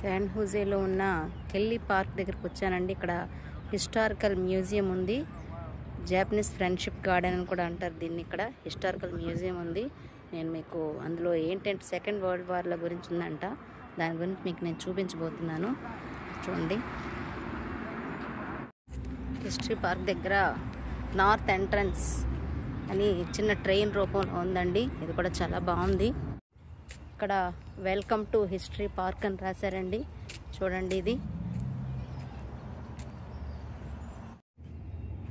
San హోజేలో ఉన్న Kelly park దగ్గరికి వచ్చానండి. ఇక్కడ హిస్టారికల్ మ్యూజియం ఉంది. జాపనీస్ ఫ్రెండ్షిప్ గార్డెన్ అని కూడా అంటారు దీన్ని. ఇక్కడ హిస్టారికల్ మ్యూజియం ఉంది. నేను మీకు అందులో ఏంటంటే సెకండ్ వరల్డ్ వార్ల గురించి ఉందంట. దాని గురించి మీకు నేను చూపించబోతున్నాను. చూడండి, హిస్టరీ పార్క్ దగ్గర నార్త్ ఎంట్రన్స్ అని చిన్న ట్రైన్ రూపంలో ఉందండి. ఇది కూడా చాలా బాగుంది. ఇక్కడ వెల్కమ్ టు హిస్టరీ పార్క్ అని రాశారండి. చూడండి, ఇది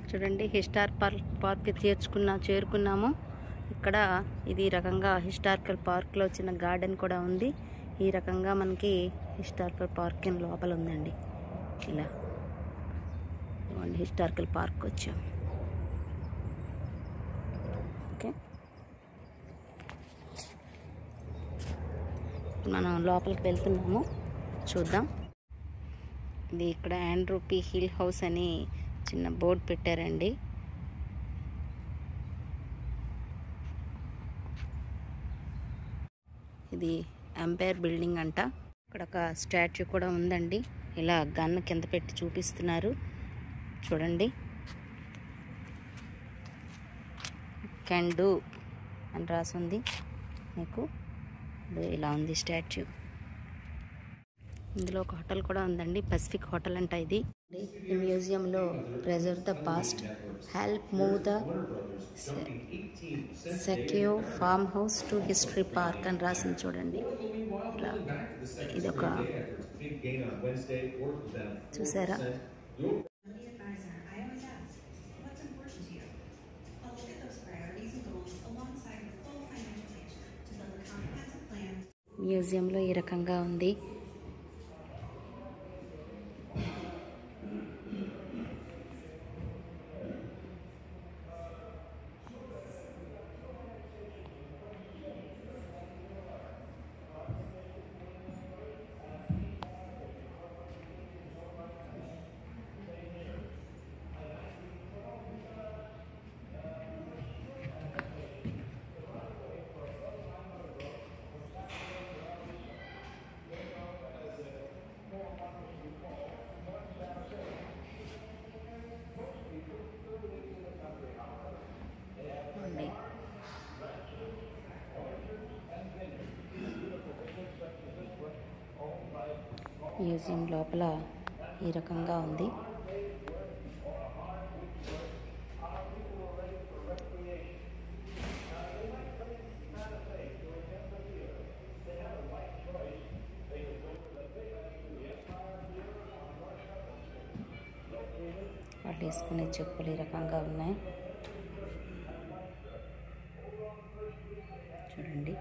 చూడండి పార్క్ చేరుకున్నాము. ఇక్కడ ఇది రకంగా హిస్టారికల్ పార్క్లో చిన్న గార్డెన్ కూడా ఉంది. ఈ రకంగా మనకి హిస్టారికల్ పార్క్ లోపల ఉందండి. ఇలా హిస్టారికల్ పార్క్ వచ్చాం. ఓకే, మనం లోపలికి వెళ్తున్నాము, చూద్దాం. ఇది ఇక్కడ ఆండ్రూ పి హిల్ హౌస్ అని చిన్న బోర్డు పెట్టారండి. ఇది ఎంపైర్ బిల్డింగ్ అంట. ఇక్కడ ఒక స్టాచ్యూ కూడా ఉందండి. ఇలా గన్ కింద పెట్టి చూపిస్తున్నారు. చూడండి, కెన్ డూ అని రాసింది మీకు. ఇలా ఉంది స్టాచ్యూ. ఇందులో ఒక హోటల్ కూడా ఉందండి, పసిఫిక్ హోటల్ అంట ఇది. ఈ మ్యూజియంలో preserve the past, help move the Sakauye farm house to history park అని రాసింది. చూడండి, ఇలా ఇదొక చూసారా. మ్యూజియంలో ఈ రకంగా ఉంది. మ్యూజియం లోపల ఈ రకంగా ఉంది. వాళ్ళు వేసుకునే చెప్పులు ఈ రకంగా ఉన్నాయి. చూడండి,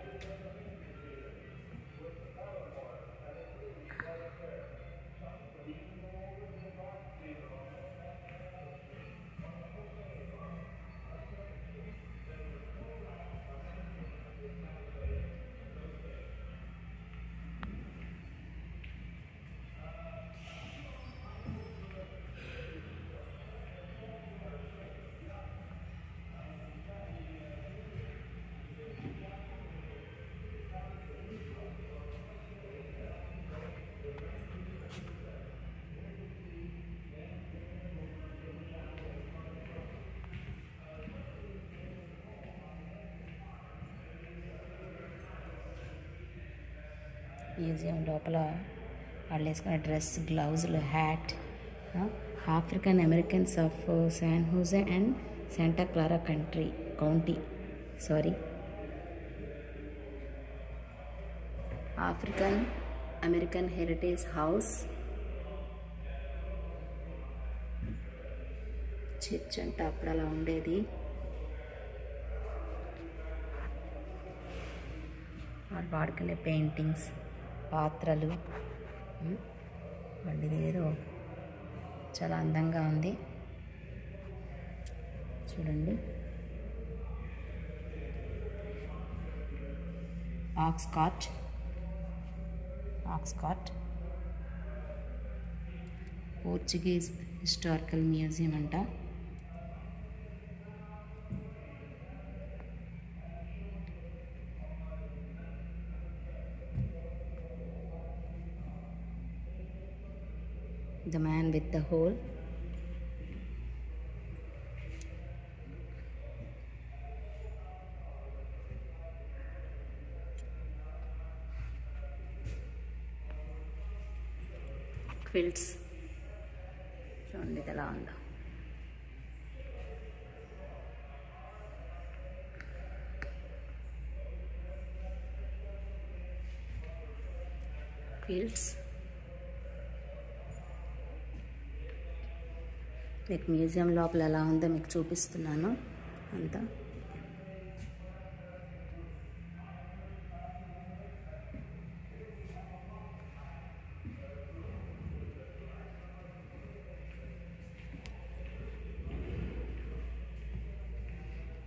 మ్యూజియం లోపల వాళ్ళు వేసుకునే డ్రెస్, గ్లౌజులు, hat, African Americans of San Jose and Santa Clara county African American heritage house, church అంట అప్పుడు అలా ఉండేది. వాళ్ళు వాడుకునే పెయింటింగ్స్, పాత్రలు, వంటిది ఏదో చాలా అందంగా ఉంది. చూడండి, ఆక్స్కాట్ పోర్చుగీస్ హిస్టారికల్ మ్యూజియం అంట. The man with the hole. Quilts. చూడండి ఇది ఎలా ఉందో. Quilts. మీకు మ్యూజియం లోపల ఎలా ఉందో మీకు చూపిస్తున్నాను అంతా.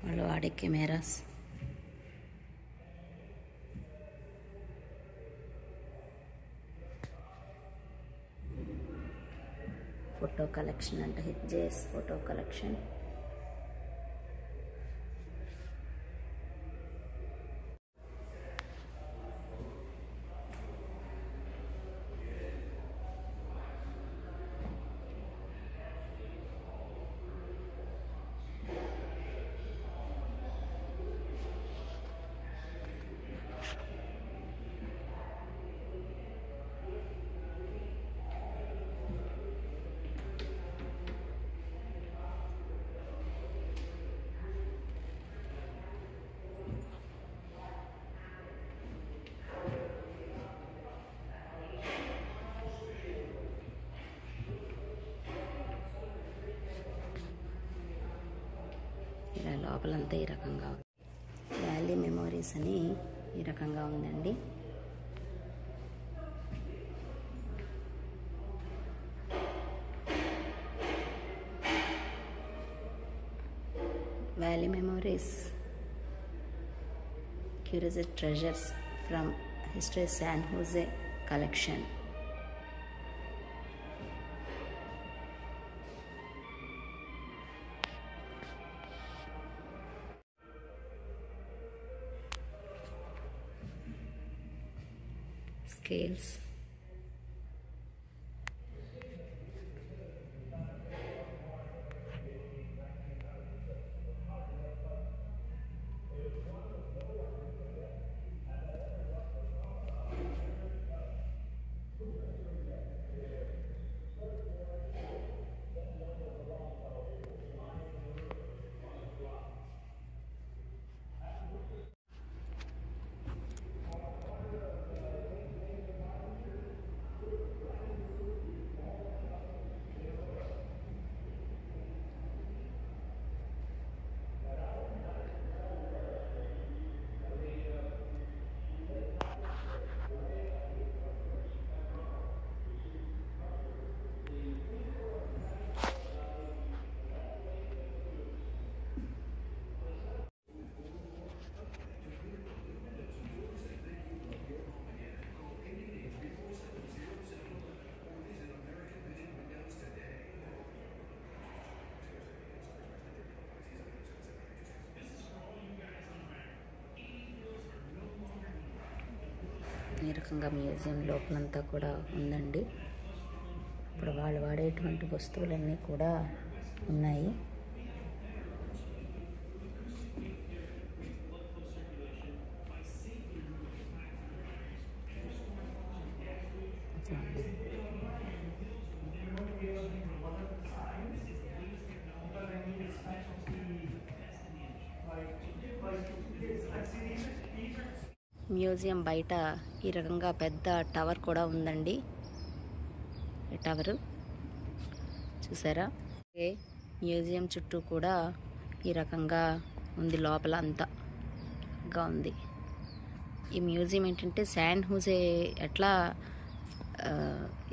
వాళ్ళు వాడే కెమెరాస్, ఫోటో కలెక్షన్ అంట, హెచ్జేఎస్ ఫోటో కలెక్షన్. ఇలా లోపలంతా ఈ రకంగా ఉంది. వ్యాలీ మెమోరీస్ అని ఈ రకంగా ఉందండి. Valley memories, curious treasures from history San Jose collection. Scales, ఈ రకంగా మ్యూజియం లోపలంతా కూడా ఉందండి. ఇప్పుడు వాళ్ళు వాడేటువంటి వస్తువులన్నీ కూడా ఉన్నాయి. మ్యూజియం బయట ఈ రకంగా పెద్ద టవర్ కూడా ఉందండి. ఈ టవరు చూసారా? మ్యూజియం చుట్టూ కూడా ఈ రకంగా ఉంది, లోపల అంతా ఉంది. ఈ మ్యూజియం ఏంటంటే శాన్ హోజే ఎట్లా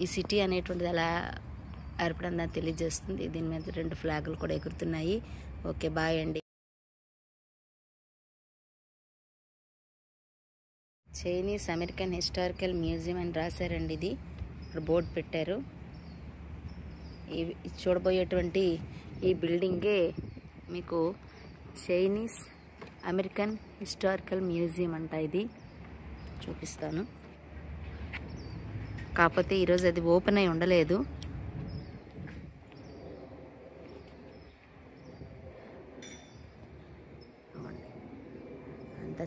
ఈ సిటీ అనేటువంటిది ఎలా ఏర్పడిందని తెలియజేస్తుంది. దీని మీద 2 ఫ్లాగులు కూడా ఎగురుతున్నాయి. ఓకే, బాయ్ అండి. చైనీస్ అమెరికన్ హిస్టారికల్ మ్యూజియం అని రాశారండి. ఇది ఇక్కడ బోర్డు పెట్టారు. చూడబోయేటువంటి ఈ బిల్డింగే మీకు చైనీస్ అమెరికన్ హిస్టారికల్ మ్యూజియం అంట. ఇది చూపిస్తాను. కాకపోతే ఈరోజు అది ఓపెన్ అయి ఉండలేదు.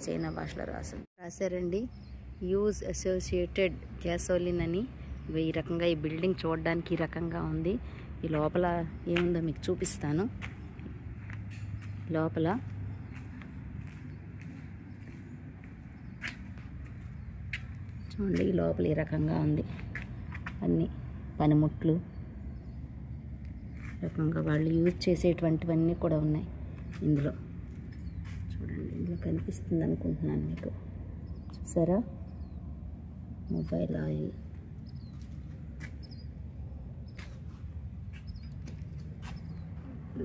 చైనా భాషలో రాశారండి. యూజ్ అసోసియేటెడ్ గ్యాసోలిన్ అని. ఈ రకంగా ఈ బిల్డింగ్ చూడడానికి ఈ రకంగా ఉంది. ఈ లోపల ఏముందో మీకు చూపిస్తాను. లోపల చూడండి, ఈ లోపల ఈ రకంగా ఉంది. అన్ని పనిముట్లు రకంగా వాళ్ళు యూజ్ చేసేటువంటివన్నీ కూడా ఉన్నాయి ఇందులో. చూడండి, ఇందులో కనిపిస్తుంది అనుకుంటున్నాను మీకు. చూసారా, మొబైల్ ఆయిల్,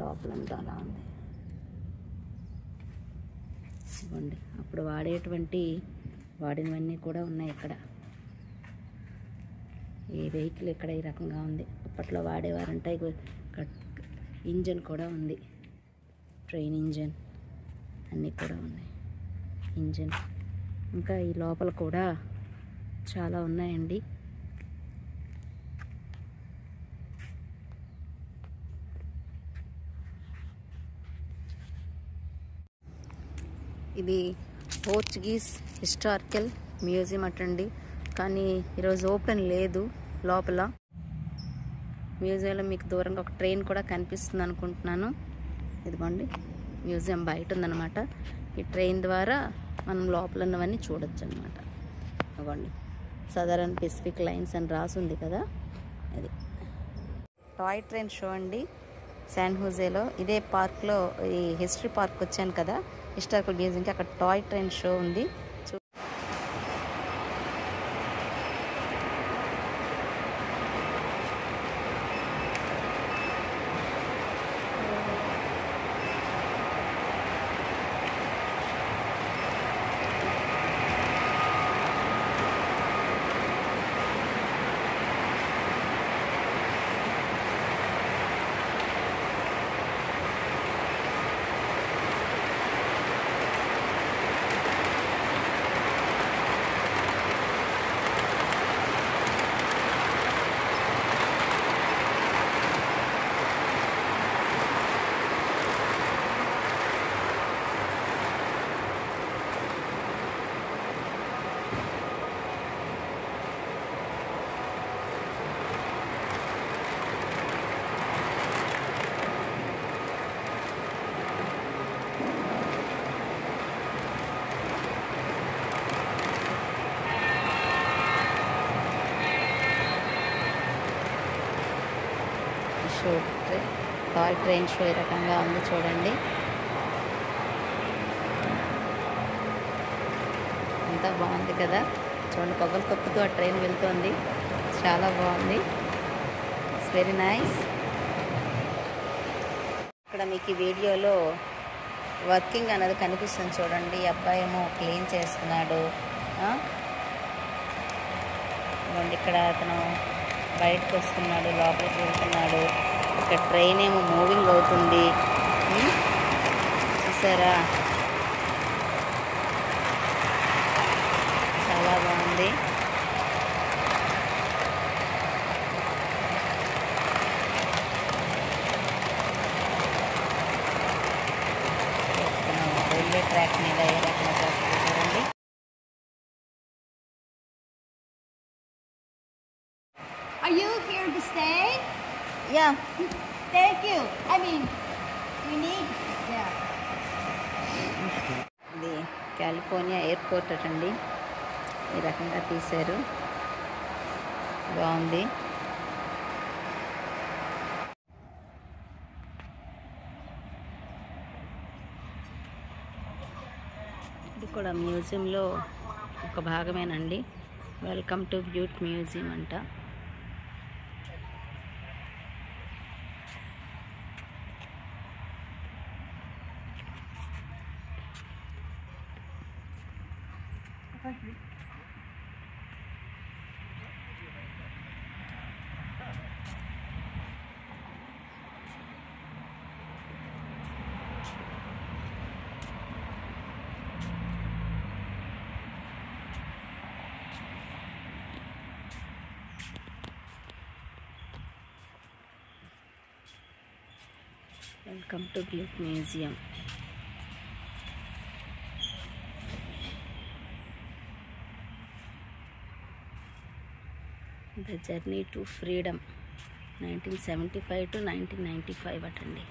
లోపలంతా అలా ఉంది. ఇవ్వండి, అప్పుడు వాడినవన్నీ కూడా ఉన్నాయి ఇక్కడ. ఈ వెహికల్ ఇక్కడ ఈ రకంగా ఉంది. అప్పట్లో వాడేవారంటే ఇంజన్ కూడా ఉంది, ట్రైన్ ఇంజన్ అన్నీ కూడా ఉన్నాయి. ఇంజన్ ఇంకా ఈ లోపల కూడా చాలా ఉన్నాయండి. ఇది పోర్చుగీస్ హిస్టారికల్ మ్యూజియం అటండి. కానీ ఈరోజు ఓపెన్ లేదు. లోపల మ్యూజియంలో మీకు దూరంగా ఒక ట్రైన్ కూడా కనిపిస్తుంది అనుకుంటున్నాను. ఇదిగోండి, మ్యూజియం బయట ఉందన్నమాట. ఈ ట్రైన్ ద్వారా మనం లోపల ఉన్నవన్నీ చూడొచ్చు అనమాట. ఇదిగోండి, సదరన్ పెసిఫిక్ లైన్స్ అని రాసి ఉంది కదా, అది టాయ్ ట్రైన్ షో అండి శాన్ హోజేలో. ఇదే పార్క్లో, ఈ హిస్టరీ పార్క్ వచ్చాను కదా, హిస్టారికల్ మ్యూజియంకి, అక్కడ టాయ్ ట్రైన్ షో ఉంది. షో టాయ్ ట్రైన్ షో ఈ రకంగా ఉంది చూడండి. అంతా బాగుంది కదా, చూడండి, పొగలు కప్పుతూ ఆ ట్రైన్ వెళ్తుంది. చాలా బాగుంది, ఇట్స్ వెరీ నైస్. ఇక్కడ మీకు ఈ వీడియోలో వర్కింగ్ అనేది కనిపిస్తుంది చూడండి. ఈ అబ్బాయి ఏమో క్లీన్ చేస్తున్నాడు. ఇక్కడ అతను బయటకు వస్తున్నాడు, లోపలికి వెళ్తున్నాడు. ఇక్కడ ట్రైన్ ఏమో మూవింగ్ అవుతుంది, చూసారా, చాలా బాగుంది. రైల్వే ట్రాక్ మీద ఏ రకంగా చేస్తుంది చూడండి. Are you here to stay? Yeah. Thank you. I mean, we need. Yeah. ఇది కాలిఫోర్నియా ఎయిర్పోర్ట్ అటండి. ఈ రకంగా తీశారు, బాగుంది. ఇది కూడా మ్యూజియంలో ఒక భాగమేనండి. వెల్కమ్ టు బ్యూట్ మ్యూజియం అంట. Welcome to Butte Museum. The journey to freedom 1975 to 1995 అటండి.